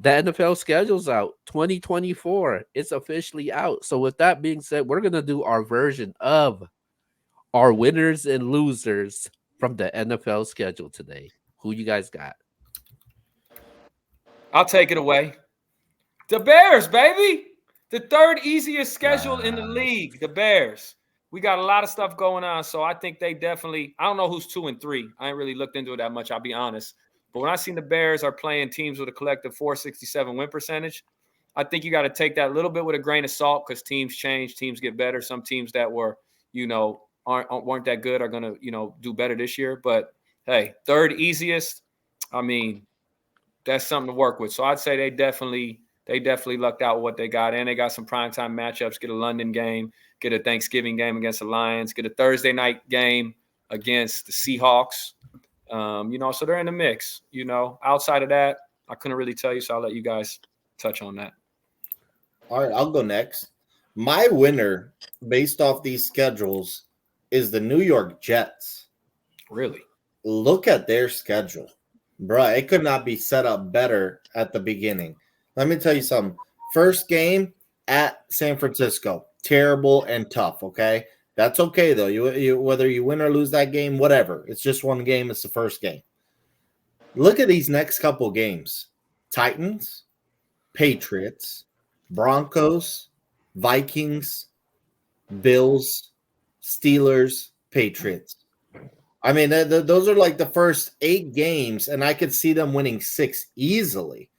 The NFL schedule's out. 2024. It's officially out. So with that being said, we're gonna do our version of our winners and losers from the NFL schedule today. Who you guys got? I'll take it away. The Bears, baby. The third easiest schedule in the Wow. league. The Bears. We got a lot of stuff going on, so I think they definitely. I don't know who's 2-3. I ain't really looked into it that much. I'll be honest. But when I seen the Bears are playing teams with a collective 467 win percentage, I think you got to take that a little bit with a grain of salt because teams change, teams get better. Some teams that were, weren't that good are gonna, do better this year. But hey, third easiest. I mean, that's something to work with. So I'd say they definitely lucked out with what they got. And they got some primetime matchups, get a London game, get a Thanksgiving game against the Lions, get a Thursday night game against the Seahawks. So they're in the mix. Outside of that, I couldn't really tell you, so I'll let you guys touch on that. All right, I'll go next. My winner, based off these schedules, is the New York Jets. Really? Look at their schedule. Bruh, it could not be set up better at the beginning. Let me tell you something. First game at San Francisco, terrible and tough, okay? That's okay, though. You whether you win or lose that game, whatever. It's just one game. It's the first game. Look at these next couple games. Titans, Patriots, Broncos, Vikings, Bills, Steelers, Patriots. I mean, those are like the first 8 games, and I could see them winning 6 easily.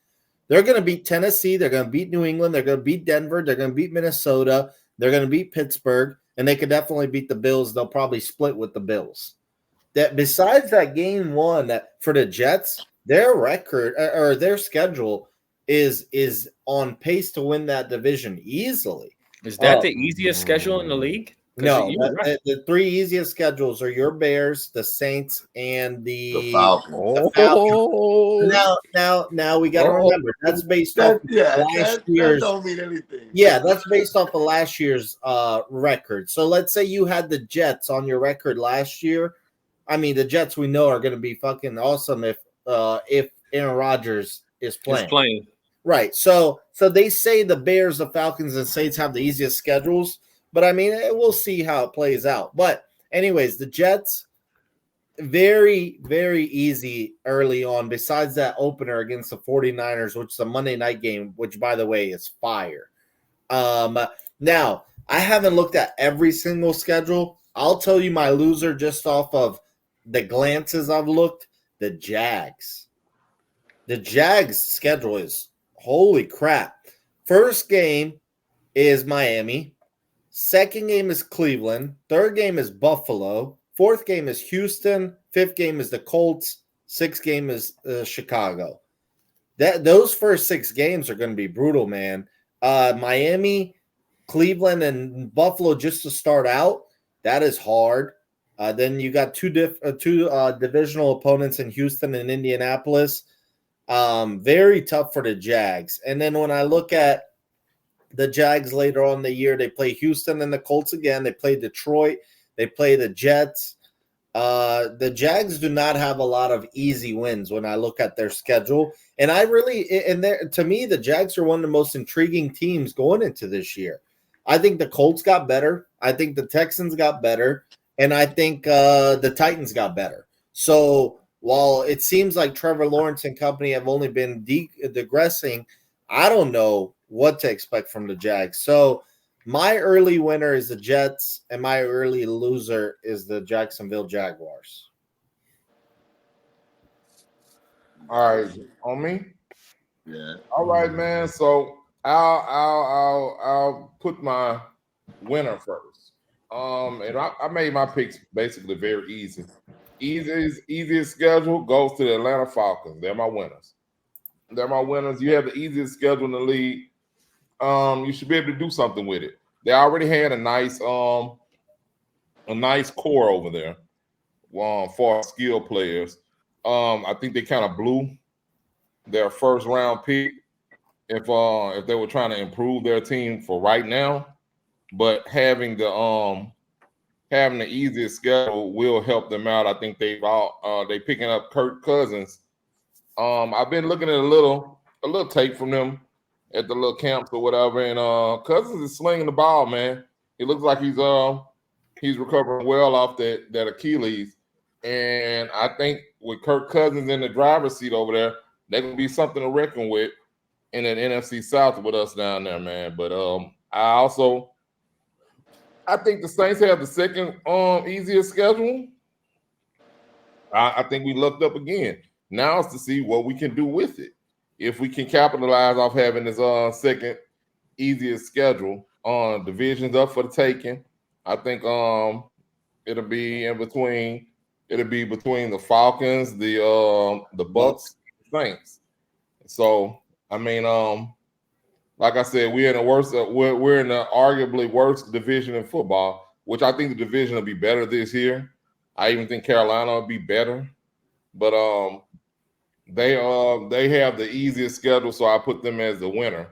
They're going to beat Tennessee. They're going to beat New England. They're going to beat Denver. They're going to beat Minnesota. They're going to beat Pittsburgh, and they could definitely beat the Bills. They'll probably split with the Bills. That besides that game one that for the Jets, their record or their schedule is on pace to win that division easily. Is that the easiest schedule in the league? No, Right. the 3 easiest schedules are your Bears, the Saints, and The Falcons. the Falcons. Oh, Now we got to remember that's based off last That year's. don't mean anything. Yeah, that's based off of last year's record. So let's say you had the Jets on your record last year. I mean, the Jets we know are going to be fucking awesome if Aaron Rodgers is playing. He's playing. Right. So they say the Bears, the Falcons, and Saints have the easiest schedules, but I mean, we'll see how it plays out. But anyways, the Jets, very, very easy early on, besides that opener against the 49ers, which is a Monday night game, which, by the way, is fire. Now, I haven't looked at every single schedule. I'll tell you my loser just off of the glances I've looked, the Jags. The Jags schedule is holy crap. First game is Miami. Second game is Cleveland. Third game is Buffalo. Fourth game is Houston. Fifth game is the Colts. Sixth game is Chicago. Those first 6 games are going to be brutal, man. Miami, Cleveland, and Buffalo just to start out, that is hard. Then you got two divisional opponents in Houston and Indianapolis. Very tough for the Jags. And then when I look at the Jags later on in the year, they play Houston and the Colts again. They play Detroit. They play the Jets. The Jags do not have a lot of easy wins when I look at their schedule. And to me, the Jags are one of the most intriguing teams going into this year. I think the Colts got better. I think the Texans got better. And I think the Titans got better. So while it seems like Trevor Lawrence and company have only been digressing, I don't know what to expect from the Jags. So my early winner is the Jets, and my early loser is the Jacksonville Jaguars. All right, on me. Yeah. All right, man. So I'll put my winner first. And I made my picks basically very easy. Easiest schedule goes to the Atlanta Falcons. They're my winners. You have the easiest schedule in the league. You should be able to do something with it. They already had a nice core over there for skill players. I think they kind of blew their first round pick if they were trying to improve their team for right now. But having the easiest schedule will help them out. I think they picking up Kirk Cousins. I've been looking at a little a little tape from them at the little camps or whatever. And Cousins is slinging the ball, man. He looks like he's recovering well off that Achilles. And I think with Kirk Cousins in the driver's seat over there, they're gonna be something to reckon with in that NFC South with us down there, man. But I think the Saints have the second easiest schedule. I think we looked up again. Now it's to see what we can do with it. If we can capitalize off having this second easiest schedule, divisions up for the taking. I think it'll be between the Falcons, the Bucks, the Saints. So I mean, like I said, we're in the arguably worst division in football, which I think the division will be better this year. I even think Carolina will be better, but they have the easiest schedule, so I put them as the winner.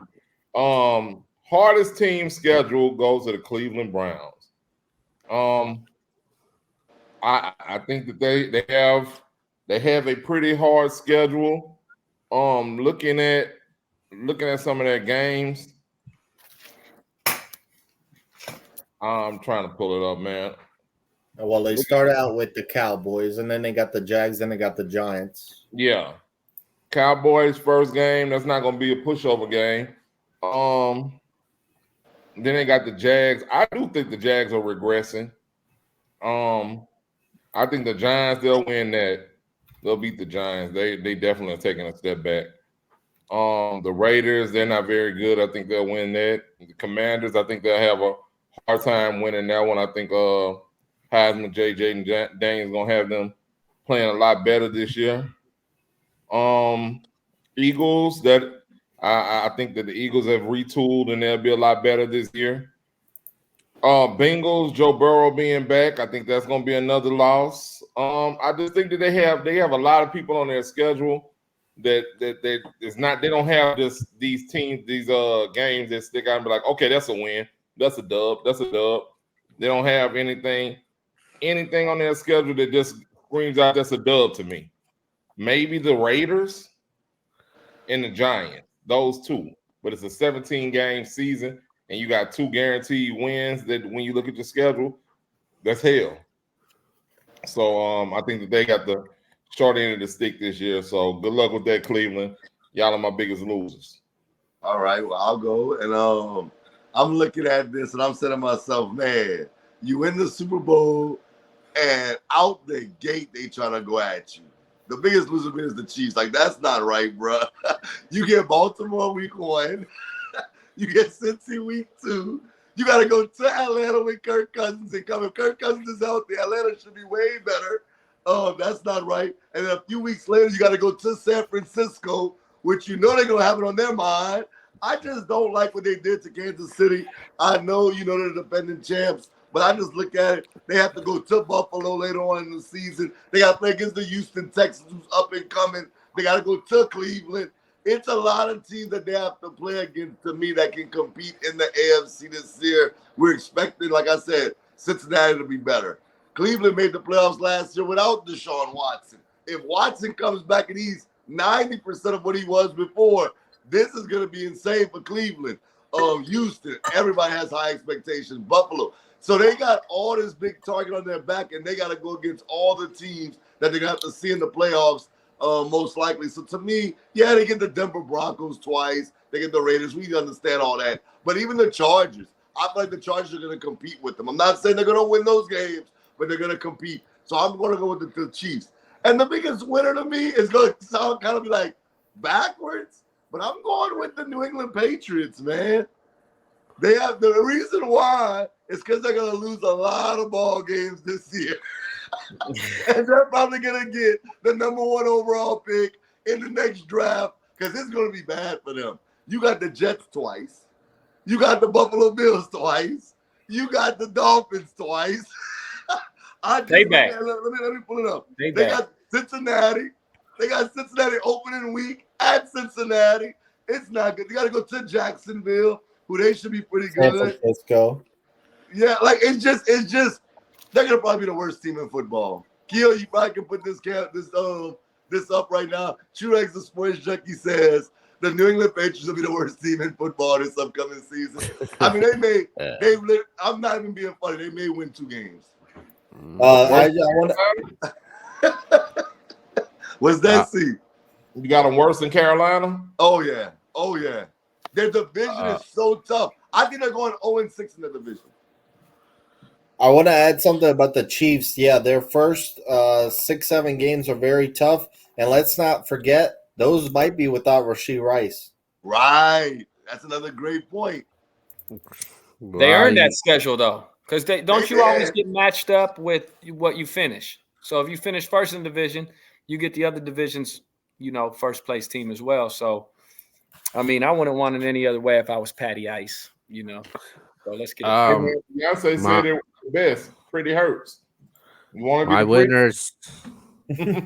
Hardest team schedule goes to the Cleveland Browns. I think that they have a pretty hard schedule. Looking at some of their games, I'm trying to pull it up, man. Well, they start out with the Cowboys, and then they got the Jags, then they got the Giants. Yeah. Cowboys first game, that's not going to be a pushover game. Then they got the Jags. I do think the Jags are regressing. I think the Giants, they'll win that. They'll beat the Giants. They definitely are taking a step back. The Raiders, they're not very good. I think they'll win that. The Commanders, I think they'll have a hard time winning that one. I think Heisman, Jaden Daniels going to have them playing a lot better this year. Eagles, that I think that the Eagles have retooled and they'll be a lot better this year. Bengals, Joe Burrow being back, I think that's going to be another loss. I just think that they have a lot of people on their schedule that they don't have these teams, these games that stick out and be like, okay, that's a win, that's a dub. They don't have anything on their schedule that just screams out that's a dub to me. Maybe the Raiders and the Giants, those two. But it's a 17-game season, and you got 2 guaranteed wins that when you look at your schedule, that's hell. So I think that they got the short end of the stick this year. So good luck with that, Cleveland. Y'all are my biggest losers. All right, well, I'll go. And I'm looking at this, and I'm saying to myself, man, you win the Super Bowl, and out the gate, they trying to go at you. The biggest loser is the Chiefs. Like, that's not right, bro. You get Baltimore week 1. You get Cincy week 2. You got to go to Atlanta with Kirk Cousins and come. If Kirk Cousins is healthy, Atlanta should be way better. That's not right. And then a few weeks later, you got to go to San Francisco, which you know they're going to have it on their mind. I just don't like what they did to Kansas City. I know, they're the defending champs. But I just look at it. They have to go to Buffalo later on in the season. They got to play against the Houston Texans, who's up and coming. They got to go to Cleveland. It's a lot of teams that they have to play against, to me, that can compete in the AFC this year. We're expecting, like I said, Cincinnati to be better. Cleveland made the playoffs last year without Deshaun Watson. If Watson comes back and he's 90% of what he was before, this is going to be insane for Cleveland. Houston, everybody has high expectations. Buffalo. So they got all this big target on their back, and they got to go against all the teams that they're going to have to see in the playoffs, most likely. So to me, yeah, they get the Denver Broncos twice. They get the Raiders. We understand all that. But even the Chargers, I feel like the Chargers are going to compete with them. I'm not saying they're going to win those games, but they're going to compete. So I'm going to go with the Chiefs. And the biggest winner to me is going to sound kind of like backwards, but I'm going with the New England Patriots, man. They have the reason why is because they're going to lose a lot of ball games this year. And they're probably going to get the number 1 overall pick in the next draft because it's going to be bad for them. You got the Jets twice. You got the Buffalo Bills twice. You got the Dolphins twice. They back. Let me pull it up. They got Cincinnati. They got Cincinnati opening week at Cincinnati. It's not good. They got to go to Jacksonville, who they should be pretty good. San Francisco. Yeah, like it's just they're gonna probably be the worst team in football. Keo, you probably can put this up right now. Truex the Sports Junkie says the New England Patriots will be the worst team in football this upcoming season. I mean, I'm not even being funny. They may win 2 games. I want What's that see? You got them worse than Carolina? Oh yeah. Their division is so tough. I think they're going 0-6 in the division. I want to add something about the Chiefs. Yeah, their first 6-7 games are very tough, and let's not forget those might be without Rashee Rice. Right. That's another great point. They earned that schedule though, because you always get matched up with what you finish. So if you finish first in the division, you get the other division's, first place team as well. So, I mean, I wouldn't want it any other way if I was Patty Ice. So let's get it. Beyonce said it was the best. Pretty hurts. You want to my winners?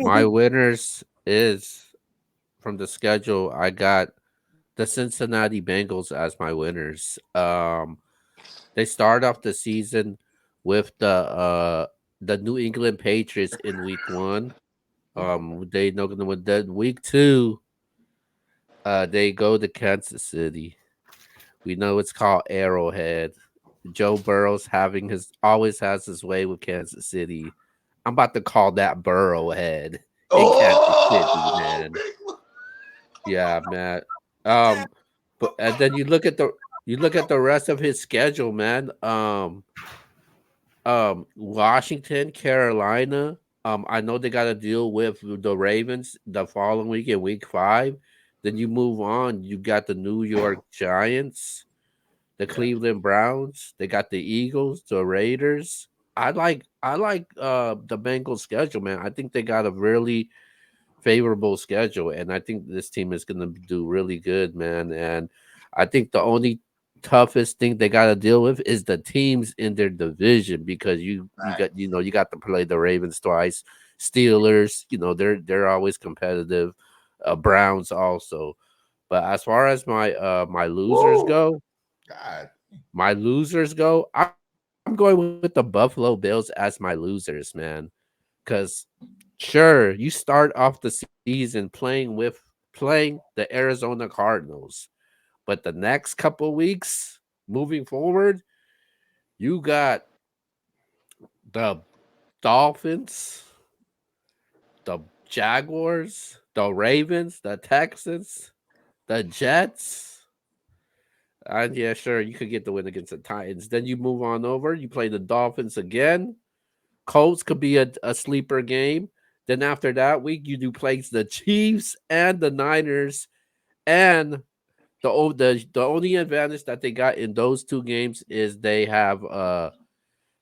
My winners is from the schedule. I got the Cincinnati Bengals as my winners. They start off the season with the New England Patriots in week 1. They know gonna win that week 2. They go to Kansas City. We know it's called Arrowhead. Joe Burrow's always has his way with Kansas City. I'm about to call that Burrowhead in Kansas City, man. Yeah, man. But and then you look at the rest of his schedule, man. Washington, Carolina. I know they got to deal with the Ravens the following week in week 5. Then you move on. You got the New York Giants, the Cleveland Browns. They got the Eagles, the Raiders. I like the Bengals schedule, man. I think they got a really favorable schedule, and I think this team is going to do really good, man. And I think the only toughest thing they got to deal with is the teams in their division, because you got to play the Ravens twice, Steelers. They're always competitive. Browns also. But as far as my losers go, I'm going with the Buffalo Bills as my losers, man. Because sure, you start off the season playing the Arizona Cardinals, but the next couple weeks moving forward, you got the Dolphins, the Jaguars, the Ravens, the Texans, the Jets. And yeah, sure, you could get the win against the Titans. Then you move on over. You play the Dolphins again. Colts could be a sleeper game. Then after that week, you do play the Chiefs and the Niners. And the only advantage that they got in those 2 games is they have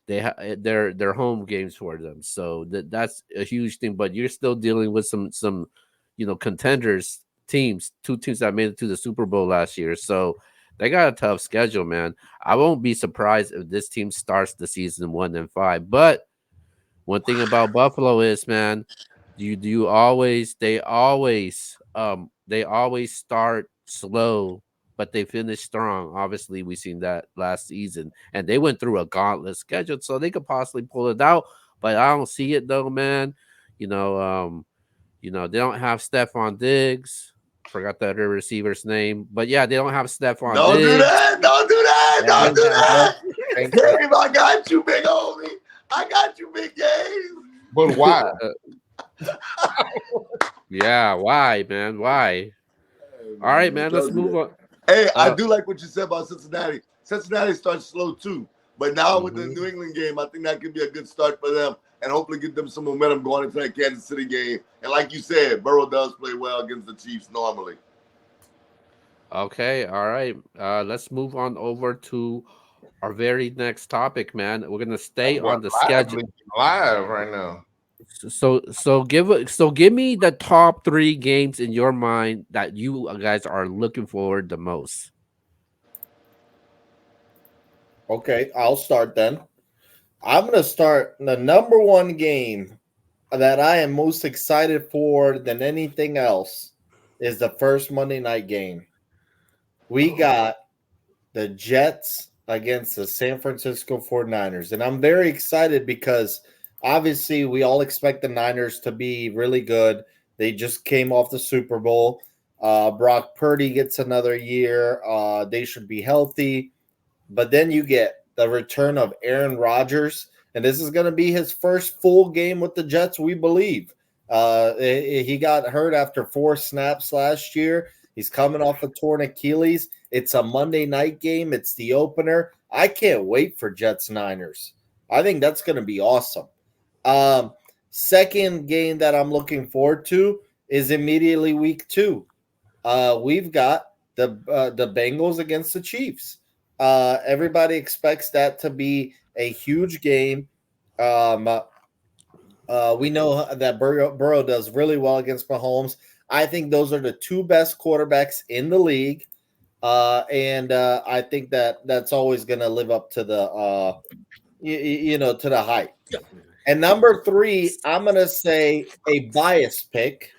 their home games for them. So that's a huge thing. But you're still dealing with some contenders teams, 2 teams that made it to the Super Bowl last year. So they got a tough schedule, man. I won't be surprised if this team starts the season 1-5. But one thing about Buffalo is, man, they always start slow, but they finish strong. Obviously, we seen that last season, and they went through a gauntlet schedule, so they could possibly pull it out. But I don't see it though, man. They don't have Stephon Diggs. Forgot the other receiver's name, but yeah, they don't have Stephon Don't Diggs. do that. Don't do that. Don't do that. Gabe, I got you, big homie. I got you, big Gabe. But why? Yeah, why, man? Why? All right, man. Let's move on. Hey, I do like what you said about Cincinnati. Cincinnati starts slow too, but now with the New England game, I think that could be a good start for them, and hopefully get them some momentum going into that Kansas City game. And like you said, Burrow does play well against the Chiefs normally. Okay, all right. Let's move on over to our very next topic, man. We're gonna stay on the schedule live right now. So give me the top 3 games in your mind that you guys are looking forward the most. Okay, I'll start then. I'm going to start the number 1 game that I am most excited for than anything else is the first Monday night game. We got the Jets against the San Francisco 49ers. And I'm very excited because obviously we all expect the Niners to be really good. They just came off the Super Bowl. Brock Purdy gets another year. They should be healthy. But then you get the return of Aaron Rodgers, and this is going to be his first full game with the Jets, we believe. He got hurt after 4 snaps last year. He's coming off a torn Achilles. It's a Monday night game. It's the opener. I can't wait for Jets Niners. I think that's going to be awesome. Second game that I'm looking forward to is immediately week 2. We've got the Bengals against the Chiefs. Everybody expects that to be a huge game. We know that Burrow does really well against Mahomes. I think those are the 2 best quarterbacks in the league. And I think that that's always going to live up to the, to the hype. And number 3, I'm going to say a bias pick.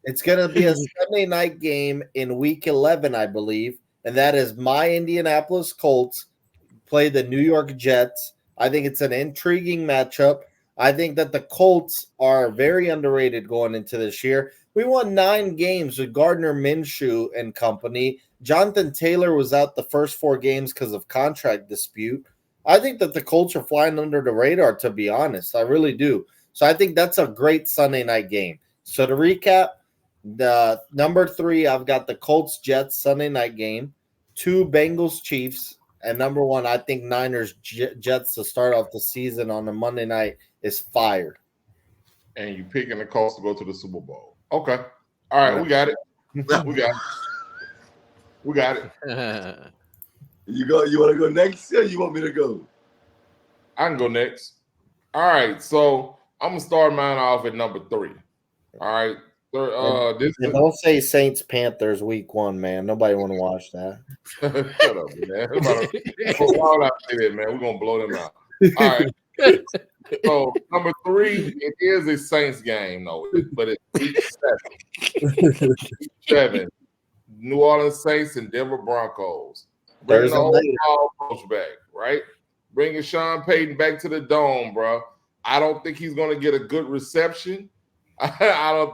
It's going to be a Sunday night game in week 11, I believe. And that is my Indianapolis Colts play the New York Jets. I think it's an intriguing matchup. I think that the Colts are very underrated going into this year. We won 9 games with Gardner Minshew and company. Jonathan Taylor was out the first 4 games because of contract dispute. I think that the Colts are flying under the radar, to be honest. I really do. So I think that's a great Sunday night game. So to recap, the number 3, I've got the Colts Jets Sunday night game, 2 Bengals Chiefs, and number 1, I think Niners Jets to start off the season on a Monday night is fire. And you picking the Colts to go to the Super Bowl. Okay. All right, we got it. We got it. You want to go next, or you want me to go? I can go next. All right, so I'm gonna start mine off at number 3. All right. Don't say Saints Panthers week 1, man. Nobody want to watch that. Shut up, man. Why would I say that, man? We're gonna blow them out. All right. So number 3, it is a Saints game, though, but it's week 7. Week 7. New Orleans Saints and Denver Broncos. Bringing the old coach back, right? Bringing Sean Payton back to the dome, bro. I don't think he's gonna get a good reception. I don't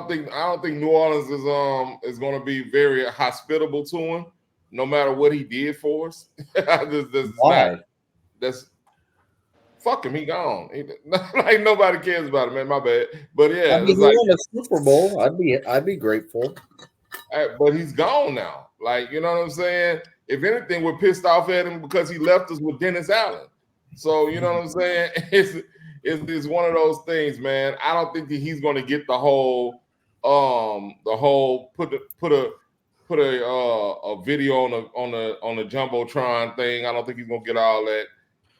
think New Orleans is going to be very hospitable to him, no matter what he did for us. Why? Fuck him. He gone. Like nobody cares about him, man. My bad. But yeah, I mean, he won a Super Bowl. I'd be grateful. But he's gone now. Like, you know what I'm saying? If anything, we're pissed off at him because he left us with Dennis Allen. So you know what I'm saying? It's one of those things, man. I don't think that he's going to get the whole put a video on the jumbotron thing. I don't think he's going to get all that.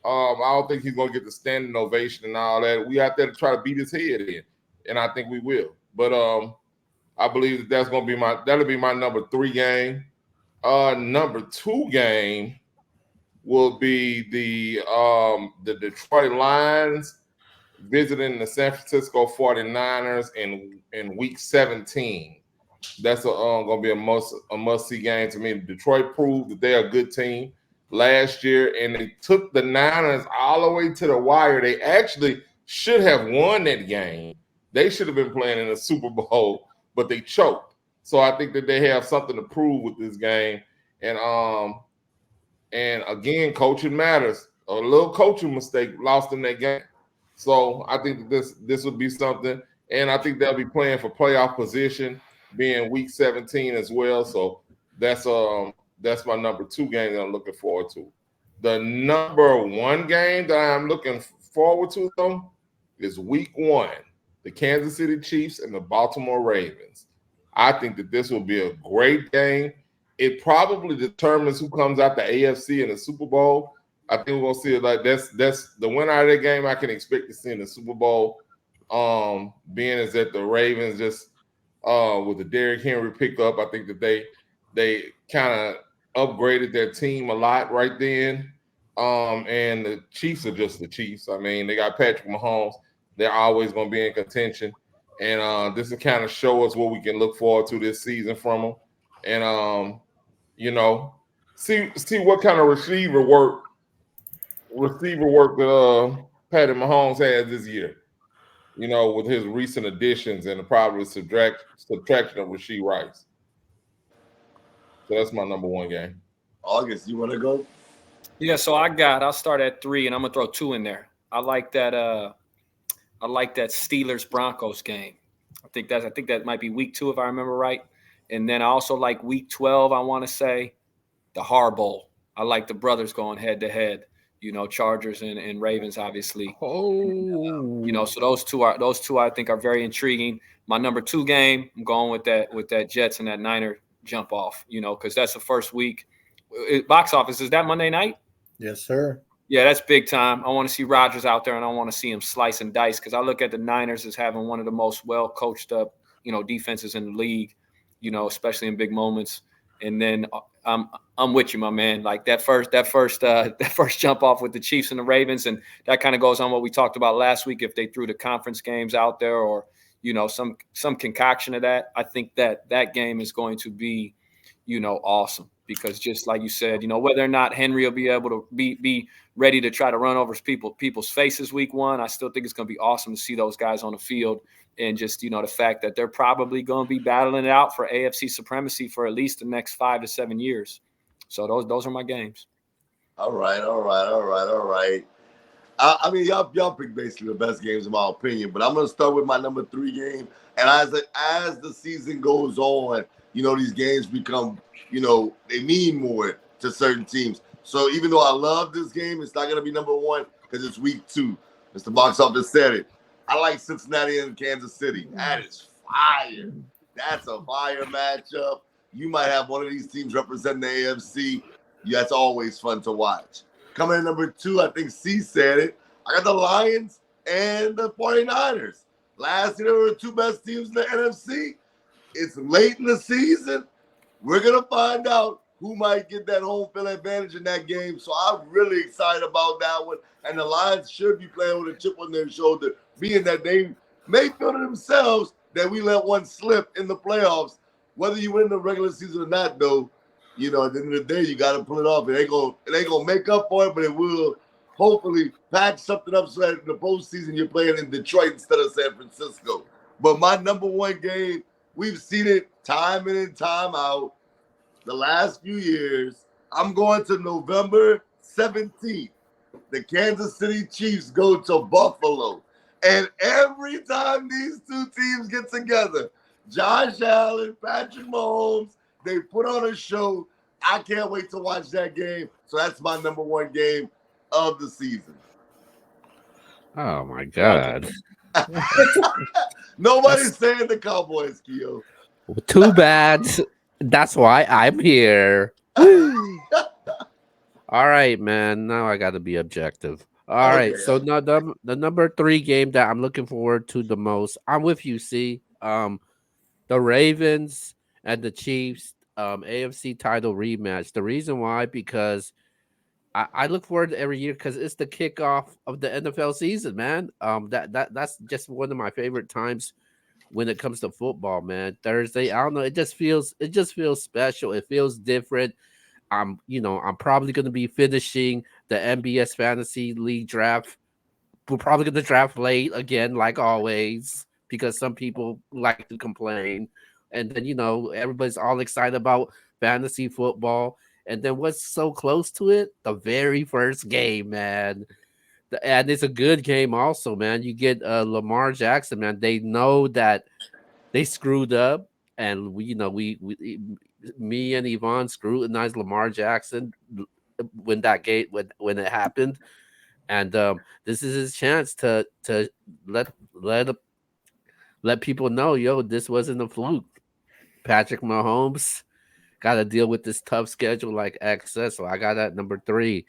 I don't think he's going to get the standing ovation and all that. We out there to try to beat his head in, and I think we will. But I believe that'll be my number 3 game. Number 2 game will be the Detroit Lions visiting the San Francisco 49ers in week 17. That's going to be a must-see game to me. Detroit proved that they're a good team last year, and they took the Niners all the way to the wire. They actually should have won that game. They should have been playing in the Super Bowl, but they choked. So I think that they have something to prove with this game. And again, coaching matters. A little coaching mistake lost them that game. So I think that this would be something, and I think they'll be playing for playoff position, being week 17 as well. So that's my number 2 game that I'm looking forward to. The number 1 game that I'm looking forward to, though, is week 1, the Kansas City Chiefs and the Baltimore Ravens. I think that this will be a great game. It probably determines who comes out the AFC in the Super Bowl. I think we're gonna see it like that's the winner of that game. I can expect to see in the Super Bowl. Being is that the Ravens just with the Derrick Henry pickup, I think that they kind of upgraded their team a lot right then. And the Chiefs are just the Chiefs. I mean, they got Patrick Mahomes. They're always gonna be in contention, and this will kind of show us what we can look forward to this season from them, and see what kind of receiver work that Patty Mahomes has this year. with his recent additions and probably subtraction of Rasheed Rice. So that's my number one game. August, you want to go? Yeah, so I'll start at 3, and I'm gonna throw 2 in there. I like that Steelers Broncos game. I think that might be week 2 if I remember right. And then I also like week 12. I want to say the Har Bowl. I like the brothers going head to head. Chargers and Ravens, obviously. Oh, So those two I think are very intriguing. My number 2 game, I'm going with that Jets and that Niner jump off. Because that's the first week. Box office, is that Monday night? Yes, sir. Yeah, that's big time. I want to see Rodgers out there, and I want to see him slice and dice because I look at the Niners as having one of the most well coached up, defenses in the league, especially in big moments. And then I'm with you, my man. Like that first jump off with the Chiefs and the Ravens, and that kind of goes on what we talked about last week. If they threw the conference games out there, or some concoction of that, I think that game is going to be, awesome. Because just like you said, whether or not Henry will be able to be ready to try to run over people's faces week 1, I still think it's going to be awesome to see those guys on the field. And just, the fact that they're probably going to be battling it out for AFC supremacy for at least the next 5 to 7 years. So those are my games. All right. I mean, y'all pick basically the best games in my opinion, but I'm going to start with my number 3 game. And as the season goes on, these games become, they mean more to certain teams. So even though I love this game, it's not going to be number 1 because it's week 2. Mr. Box Office said it. I like Cincinnati and Kansas City. That is fire. That's a fire matchup. You might have one of these teams representing the AFC. That's always fun to watch. Coming in number 2, I think C said it. I got the Lions and the 49ers. Last year, there were the 2 best teams in the NFC. It's late in the season. We're going to find out who might get that home field advantage in that game. So I'm really excited about that one. And the Lions should be playing with a chip on their shoulder, being that they may feel to themselves that we let one slip in the playoffs. Whether you win the regular season or not, though, at the end of the day, you got to pull it off. It ain't gonna make up for it, but it will hopefully patch something up so that in the postseason you're playing in Detroit instead of San Francisco. But my number 1 game, we've seen it time in and time out the last few years. I'm going to November 17th. The Kansas City Chiefs go to Buffalo. And every time these 2 teams get together, Josh Allen, Patrick Mahomes, they put on a show. I can't wait to watch that game. So that's my number 1 game of the season. oh my God! Nobody's saying the Cowboys, Keo. Too bad. That's why I'm here. All right, man. Now I got to be objective. All right. Okay. So now the number 3 game that I'm looking forward to the most. I'm with you. See, the Ravens and the Chiefs, AFC title rematch. The reason why, because I look forward to every year because it's the kickoff of the NFL season, man. That's just one of my favorite times when it comes to football, man. Thursday, I don't know, it just feels special. It feels different. I'm probably going to be finishing the MBS Fantasy League draft. We're probably going to draft late again, like always, because some people like to complain. And then, everybody's all excited about fantasy football. And then what's so close to it? The very first game, man. And it's a good game also, man. You get Lamar Jackson, man. They know that they screwed up. And me and Yvonne scrutinized Lamar Jackson when that game when it happened, and this is his chance to let people know, yo, this wasn't a fluke. Patrick Mahomes got to deal with this tough schedule like XS, so I got that number 3.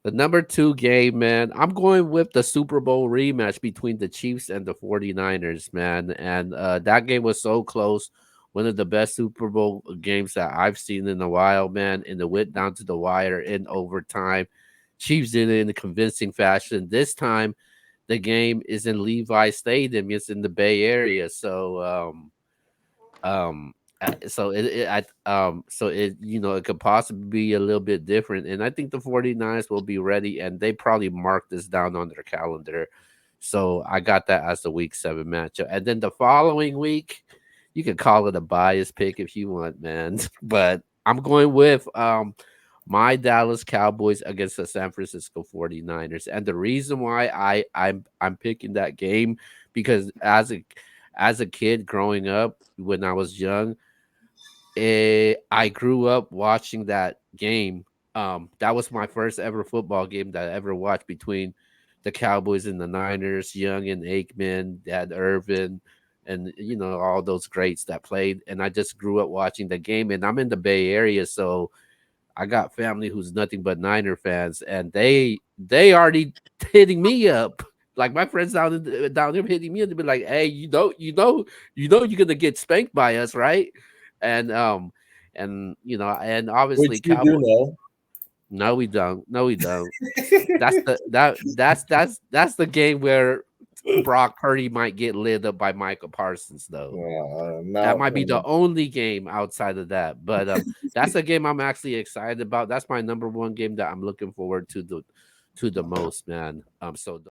The number 2 game, man, I'm going with the Super Bowl rematch between the Chiefs and the 49ers, man. And that game was so close. One of the best Super Bowl games that I've seen in a while, man. And it went down to the wire in overtime. Chiefs did it in a convincing fashion. This time, the game is in Levi Stadium. It's in the Bay Area. So it could possibly be a little bit different, and I think the 49ers will be ready, and they probably mark this down on their calendar. So I got that as the week 7 matchup. And then the following week, you can call it a bias pick if you want, man. But I'm going with my Dallas Cowboys against the San Francisco 49ers. And the reason why I'm picking that game, because as a kid growing up when I was young, I grew up watching that game. That was my first ever football game that I ever watched between the Cowboys and the Niners, Young and Aikman, Dad Irvin, and all those greats that played. And I just grew up watching the game. And I'm in the Bay Area, so I got family who's nothing but Niner fans, and they already hitting me up. Like my friends down there hitting me and they be like, "Hey, you're gonna get spanked by us, right?" And and obviously Which you do know. No, we don't. No, we don't. That's the game where Brock Purdy might get lit up by Michael Parsons, though. That might be the only game outside of that. But that's a game I'm actually excited about. That's my number one game that I'm looking forward to the most, man. So